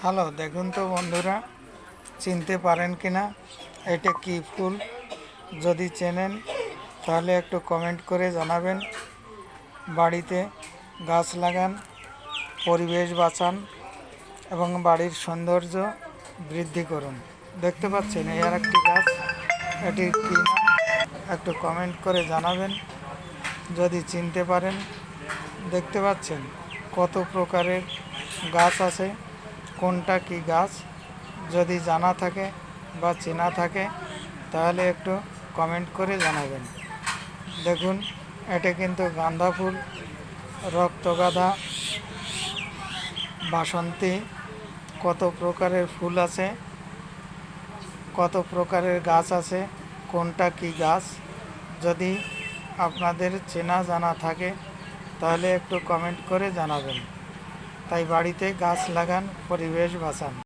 Hello, দেখুন তো বন্ধুরা, চিনতে পারেন কি না এটা কি ফুল? যদি চেনেন তাহলে একটু কমেন্ট করে জানাবেন। বাড়িতে গাছ লাগান, পরিবেশ বাঁচান এবং বাড়ির সৌন্দর্য বৃদ্ধি করুন। দেখতে পাচ্ছেন এই আর একটি গাছ, এটির কী নাম একটু কমেন্ট করে জানাবেন যদি চিনতে পারেন। দেখতে পাচ্ছেন কত প্রকারের গাছ আছে, কোনটা কি গাছ যদি জানা থাকে বা চেনা থাকে তাহলে একটু কমেন্ট করে জানাবেন। দেখুন, এটা কিন্তু গাঁদা ফুল, রক্তগাঁদা, বাসন্তী, কত প্রকারের ফুল আছে, কত প্রকারের গাছ আছে, কোনটা কি গাছ যদি আপনাদের চেনা জানা থাকে তাহলে একটু কমেন্ট করে জানাবেন। তাই বাড়িতে গাছ লাগান, পরিবেশ বাঁচান।